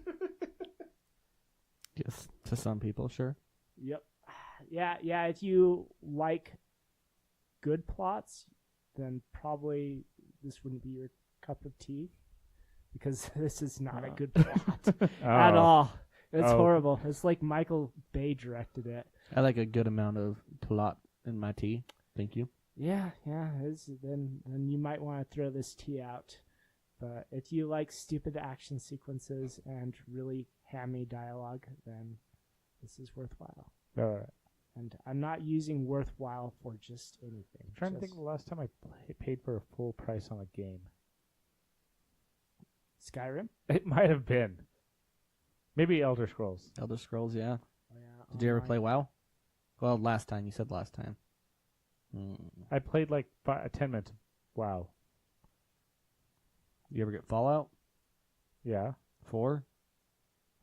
Yes, to some people, sure. Yep. Yeah, if you like good plots, then probably this wouldn't be your cup of tea, because this is not a good plot at all. It's horrible. It's like Michael Bay directed it. I like a good amount of plot in my tea. Thank you. Yeah. Then you might want to throw this tea out. But if you like stupid action sequences and really hammy dialogue, then this is worthwhile. All right. And I'm not using worthwhile for just anything. I'm trying to think of the last time I paid for a full price on a game. Skyrim? It might have been. Maybe Elder Scrolls. Elder Scrolls, yeah. Oh, yeah. Did you ever play WoW? Well, last time. You said last time. I played like 10 minutes. Wow. You ever get Fallout? Yeah. 4?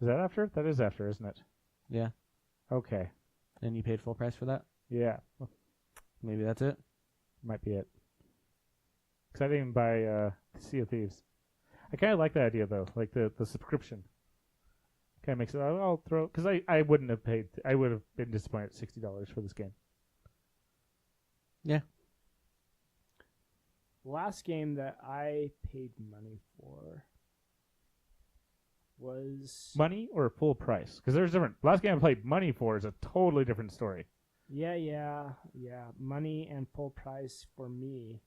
Is that after? That is after, isn't it? Yeah. Okay. And you paid full price for that? Yeah. Maybe that's it? Might be it. Because I didn't even buy Sea of Thieves. I kind of like that idea, though. Like the subscription. Kind of makes it... I'll throw... Because I wouldn't have paid... I would have been disappointed at $60 for this game. Yeah. Last game that I paid money for was... Money or full price? Because there's different... Last game I played money for is a totally different story. Yeah. Money and full price for me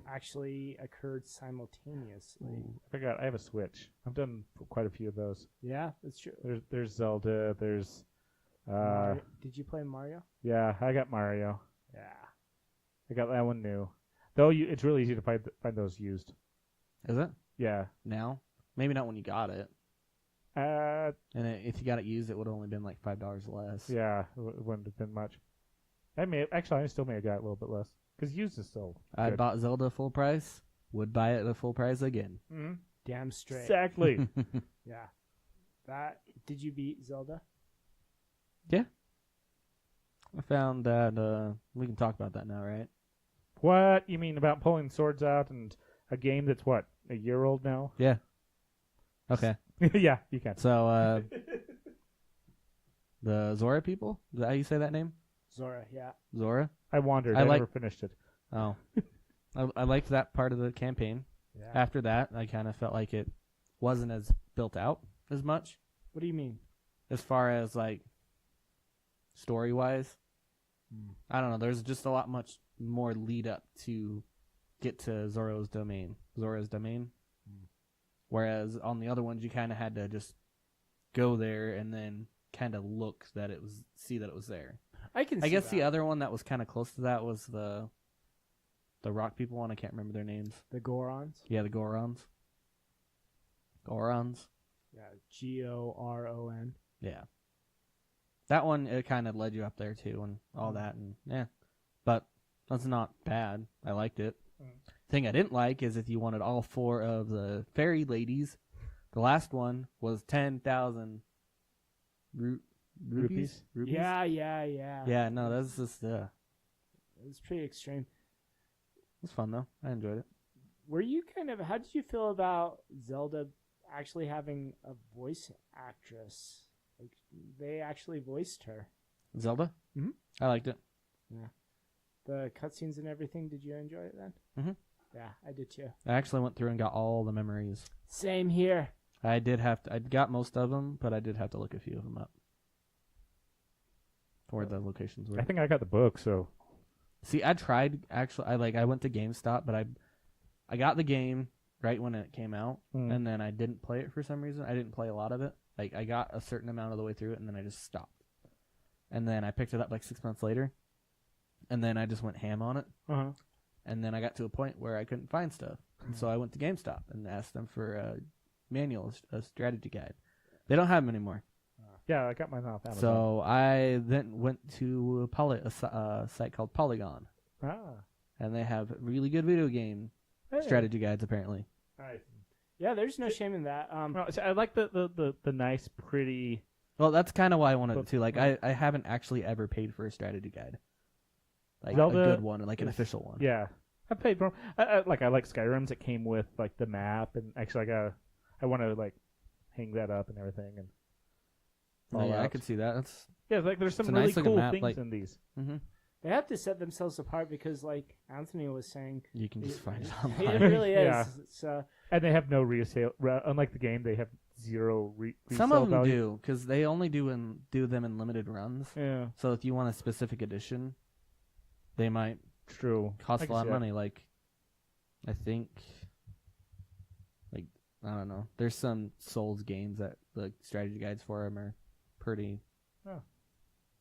actually occurred simultaneously. Ooh, I forgot. I have a Switch. I've done quite a few of those. Yeah, that's true. There's Zelda. There's... Did you play Mario? Yeah, I got Mario. Yeah. I got that one new. Though it's really easy to find those used. Is it? Yeah. Now? Maybe not when you got it. And if you got it used, it would have only been like $5 less. Yeah, it wouldn't have been much. I still may have got a little bit less. Because used is still I good. bought Zelda full price. Would buy it at full price again. Mm-hmm. Damn straight. Exactly. Yeah. Did you beat Zelda? Yeah. I found that, we can talk about that now, right? What? You mean about pulling swords out and a game that's, what, a year old now? Yeah. Okay. Yeah, you can. So, the Zora people? Is that how you say that name? Zora, yeah. Zora? I wandered. I never finished it. Oh. I liked that part of the campaign. Yeah. After that, I kind of felt like it wasn't as built out as much. What do you mean? As far as, like, story-wise. I don't know. There's just a lot much more lead up to get to Zora's domain. Whereas on the other ones, you kind of had to just go there and then kind of see that it was there. I guess that. the other one that was kind of close to that was the rock people one. I can't remember their names. The Gorons. Yeah, the Gorons. Gorons. Yeah, Goron. Yeah. That one, it kind of led you up there too and all that. And yeah. But that's not bad. I liked it. Thing I didn't like is if you wanted all 4 of the fairy ladies, the last one was 10,000 rupees. Yeah. Yeah, no, that's just it was pretty extreme. It's fun though. I enjoyed it. Were you how did you feel about Zelda actually having a voice actress? Like, they actually voiced her. Zelda? Mhm. I liked it. Yeah. The cutscenes and everything, did you enjoy it then? Mhm. Yeah, I did too. I actually went through and got all the memories. Same here. I got most of them, but I did have to look a few of them up. Where the locations were. I think I got the book, so. See, I tried, actually, I went to GameStop, but I got the game right when it came out, and then I didn't play it for some reason. I didn't play a lot of it. Like, I got a certain amount of the way through it, and then I just stopped. And then I picked it up like 6 months later, and then I just went ham on it. Uh-huh. And then I got to a point where I couldn't find stuff. And so I went to GameStop and asked them for a manual, a strategy guide. They don't have them anymore. Yeah, I got mine off Amazon. So I then went to a site called Polygon. And they have really good video game strategy guides, apparently. Nice. Yeah, there's no shame in that. So I like the nice, pretty... Well, that's kind of why I wanted it too. Like, I haven't actually ever paid for a strategy guide. Like, Zelda a good one, like an official one. Yeah. I paid for I like Skyrim's. It came with, like, the map, and actually I want to, like, hang that up and everything. And Oh, yeah, I could see that. That's like, there's some a really nice looking cool map, things like- in these. mm-hmm. They have to set themselves apart because, like Anthony was saying, You can just find it it online. really is. Yeah. So And they have no resale. Unlike the game, they have zero resale Some of them value. do, because they only do them in limited runs. Yeah, So if you want a specific edition, they might true. cost I a can lot see of that. money. Like, I think, like, I don't know. There's some Souls games that the strategy guides for them are pretty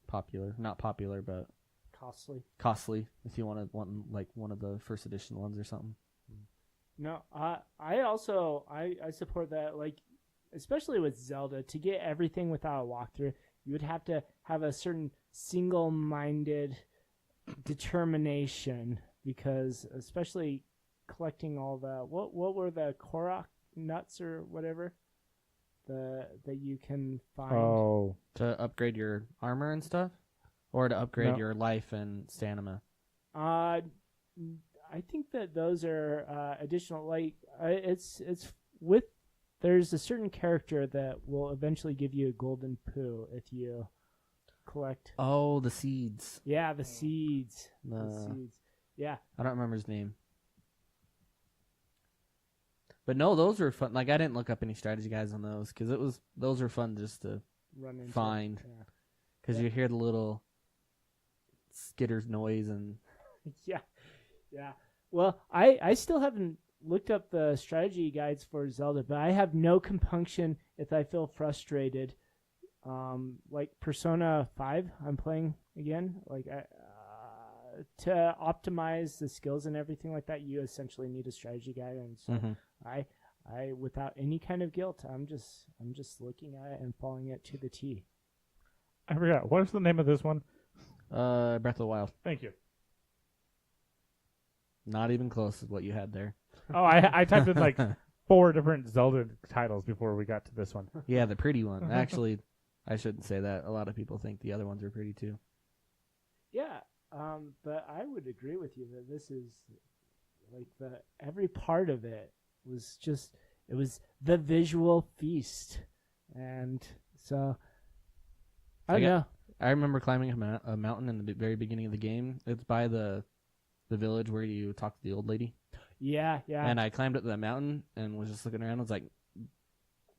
popular. Not popular, but costly. If you want like one of the first edition ones or something. no, I also support that. Like, especially with Zelda, to get everything without a walkthrough, you would have to have a certain single-minded determination, because especially collecting all the what were the Korok nuts or whatever that you can find. Oh, To upgrade your armor and stuff, or to upgrade your life and stamina. I think that those are additional. Like, it's with there's a certain character that will eventually give you a golden poo if you collect. Oh, the seeds. Yeah, the seeds. The The- seeds. Yeah. I don't remember his name. But no, those were fun. Like, I didn't look up any strategy guides on those because those were fun just to Run into. find. Yeah. Because you hear the little skitter's noise and Yeah. Yeah. Well, I still haven't looked up the strategy guides for Zelda, but I have no compunction if I feel frustrated. Like Persona 5, I'm playing again. Like, to optimize the skills and everything like that, you essentially need a strategy guide, and so I without any kind of guilt, I'm just looking at it and following it to the T. I forgot. What is the name of this one? Breath of the Wild. Thank you. Not even close to what you had there. Oh, I typed in like 4 different Zelda titles before we got to this one. Yeah, the pretty one. Actually, I shouldn't say that. A lot of people think the other ones are pretty too. Yeah, but I would agree with you that this is like every part of it was just, it was the visual feast, and so I don't know. I remember climbing a mountain in the very beginning of the game. It's by the village where you talk to the old lady. Yeah. And I climbed up that mountain and was just looking around. I was like,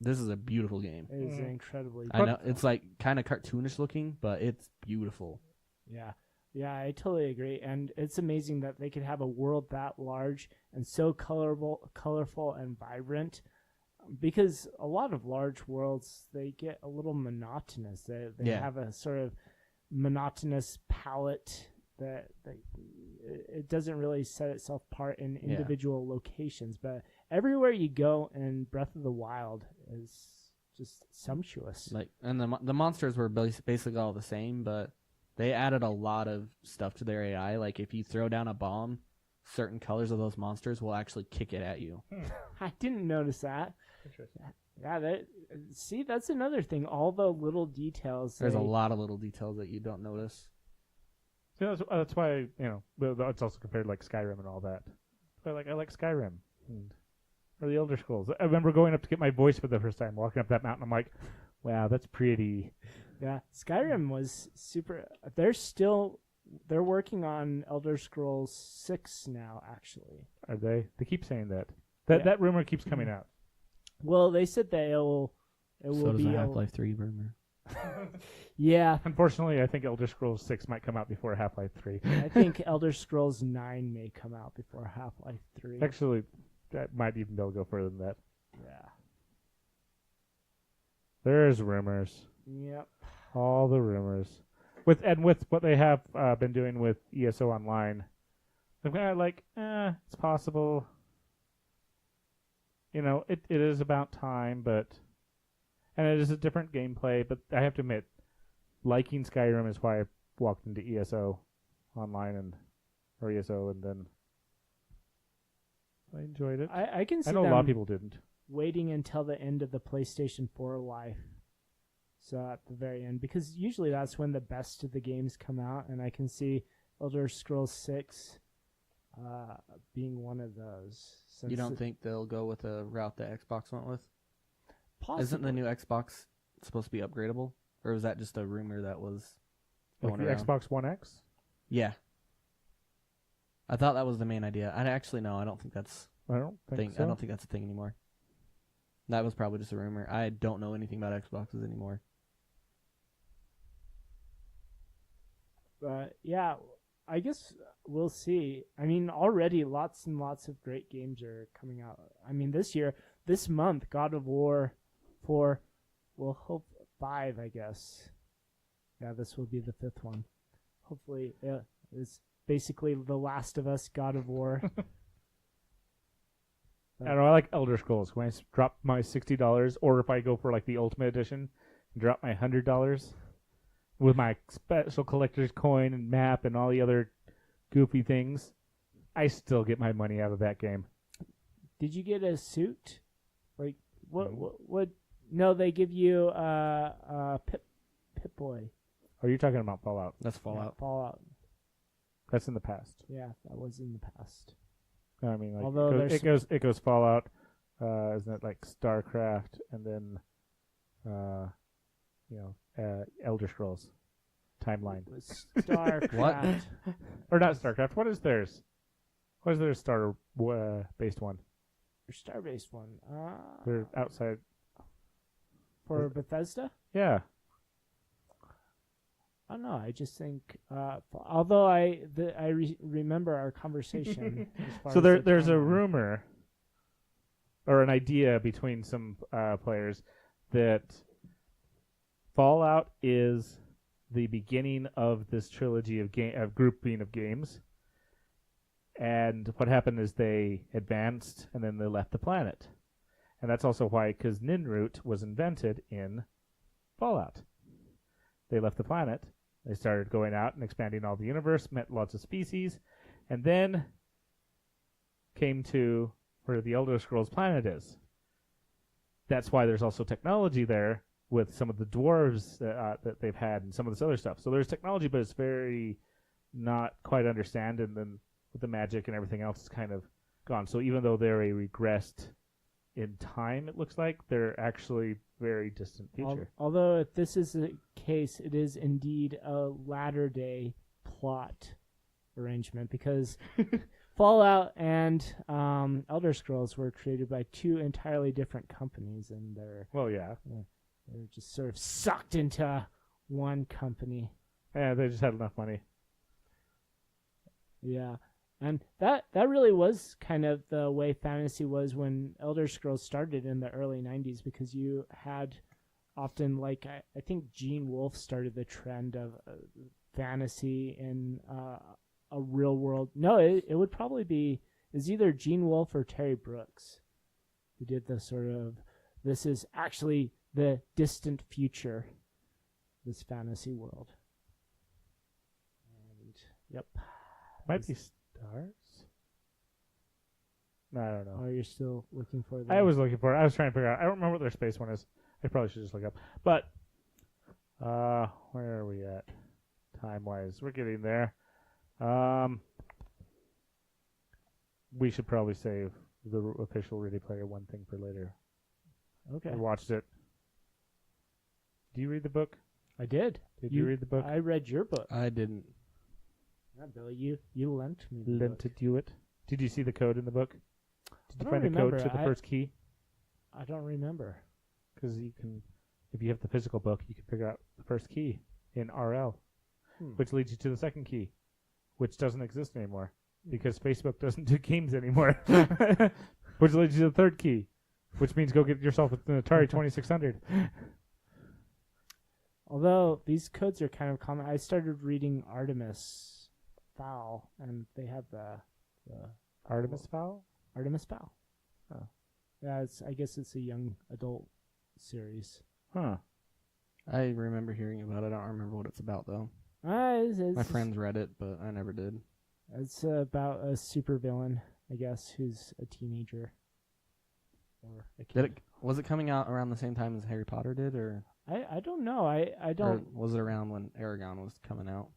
this is a beautiful game. It is incredibly. I know it's like kind of cartoonish looking, but it's beautiful. Yeah, I totally agree, and it's amazing that they could have a world that large and so colorful and vibrant. because a lot of large worlds, they get a little monotonous. They have a sort of monotonous palette that it doesn't really set itself apart in individual locations. But everywhere you go in Breath of the Wild is just sumptuous. Like, and the monsters were basically all the same, but they added a lot of stuff to their AI. Like, if you throw down a bomb, certain colors of those monsters will actually kick it at you. I didn't notice that. Interesting. Yeah, that's another thing. All the little details. There's a lot of little details that you don't notice. See, that's why, it's also compared to like Skyrim and all that. But I like Skyrim or the Elder Scrolls. I remember going up to get my voice for the first time, walking up that mountain. I'm like, wow, that's pretty. Yeah, Skyrim was super. They're working on Elder Scrolls 6 now, actually. Are they? They keep saying that. That rumor keeps coming out. Well, they said that it will So be does the Half-Life 3 rumor. Yeah. Unfortunately, I think Elder Scrolls 6 might come out before Half-Life 3. I think Elder Scrolls 9 may come out before Half-Life 3. Actually, that might even be able to go further than that. Yeah. There's rumors. Yep. All the rumors. With what they have been doing with ESO Online, I'm kind of like, it's possible. It is about time, and it is a different gameplay, but I have to admit, liking Skyrim is why I walked into ESO Online or ESO, and then I enjoyed it. I can see I know a lot of people didn't. Waiting until the end of the PlayStation 4 life. So at the very end, because usually that's when the best of the games come out, and I can see Elder Scrolls 6 being one of those. You don't think they'll go with a route that Xbox went with? Possibly. Isn't the new Xbox supposed to be upgradable? Or was that just a rumor that was Like going the around? Xbox One X? Yeah. I thought that was the main idea. I don't think that's I don't think so. I don't think that's a thing anymore. That was probably just a rumor. I don't know anything about Xboxes anymore. But yeah, I guess we'll see. I mean, already lots and lots of great games are coming out. I mean, this month, God of War 4, we'll hope 5, I guess. Yeah, this will be the 5th one. Hopefully, yeah, it's basically The Last of Us, God of War. I don't know, I like Elder Scrolls. When I drop my $60, or if I go for like the Ultimate Edition and drop my $100 with my special collector's coin and map and all the other goofy things, I still get my money out of that game. Did you get a suit? Like what? No, they give you Pip-Boy. Are you talking about Fallout? That's Fallout. Yeah, Fallout. That's in the past. Yeah, that was in the past. I mean, like, Although it goes Fallout, isn't it like StarCraft, and then, Elder Scrolls timeline. StarCraft. What? Or not StarCraft. What is theirs? What is their star based one? Star-based one. They're outside. For Bethesda? Yeah. I don't know. I just think, although I remember our conversation. As far So as there's a rumor or an idea between some players that Fallout is the beginning of this trilogy of grouping of games. And what happened is they advanced and then they left the planet. And that's also why, because Ninroot was invented in Fallout. They left the planet. They started going out and expanding all the universe, met lots of species, and then came to where the Elder Scrolls planet is. That's why there's also technology there with some of the dwarves that they've had and some of this other stuff. So there's technology, but it's very not quite understand, and then with the magic and everything else, it's kind of gone. So even though they're a regressed in time, it looks like they're actually very distant future. Although if this is the case, it is indeed a latter-day plot arrangement, because Fallout and Elder Scrolls were created by two entirely different companies, and they're just sort of sucked into one company. Yeah, they just had enough money. Yeah. And that really was kind of the way fantasy was when Elder Scrolls started in the early 90s, because you had often, like, I think Gene Wolfe started the trend of fantasy in a real world. No, it would probably be, is either Gene Wolfe or Terry Brooks who did the sort of, this is actually the distant future, this fantasy world. And, yep. Might be stars. No, I don't know. Oh, you're still looking for the... I was looking for it. I was trying to figure out. I don't remember what their space one is. I probably should just look up. But where are we at time-wise? We're getting there. We should probably save the official Ready Player One thing for later. Okay. I watched it. Do you read the book? I did. Did you read the book? I read your book. I didn't. Yeah, Billy, you lent me the book. Lent you it. Did you see the code in the book? Did you find the remember. code to the first key? I don't remember. Because you can, if you have the physical book, you can figure out the first key in RL, which leads you to the second key, which doesn't exist anymore because Facebook doesn't do games anymore, which leads you to the third key, which means go get yourself an Atari 2600. Although these codes are kind of common, I started reading Artemis Fowl, and they have the Artemis Fowl? Artemis Fowl. Oh. Yeah, I guess it's a young adult series. Huh. I remember hearing about it. I don't remember what it's about, though. It's My friends read it, but I never did. It's about a supervillain, I guess, who's a teenager. Or a kid. Was it coming out around the same time as Harry Potter did, or I don't know. I don't. or was it around when Aragon was coming out?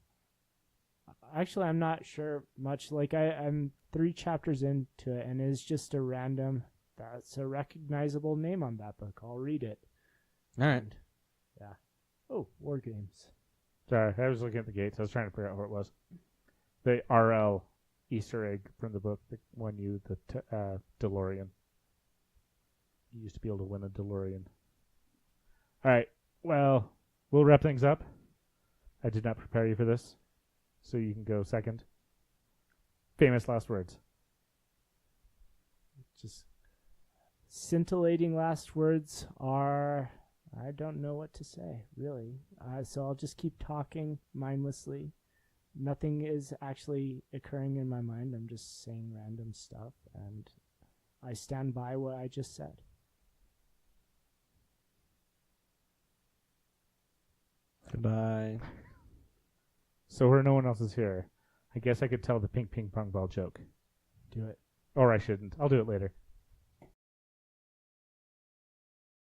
Actually, I'm not sure much. Like, I'm 3 chapters into it, and it's just a random... That's a recognizable name on that book. I'll read it. All right. And, yeah. Oh, War Games. Sorry, I was looking at the gates. I was trying to figure out what it was. The RL Easter egg from the book that won you the DeLorean. You used to be able to win a DeLorean. All right. Well, we'll wrap things up. I did not prepare you for this, so you can go second. Famous last words. Just scintillating last words are... I don't know what to say, really. So I'll just keep talking mindlessly. Nothing is actually occurring in my mind. I'm just saying random stuff, and I stand by what I just said. Goodbye. So where no one else is here, I guess I could tell the pink ping pong ball joke. Do it. Or I shouldn't. I'll do it later.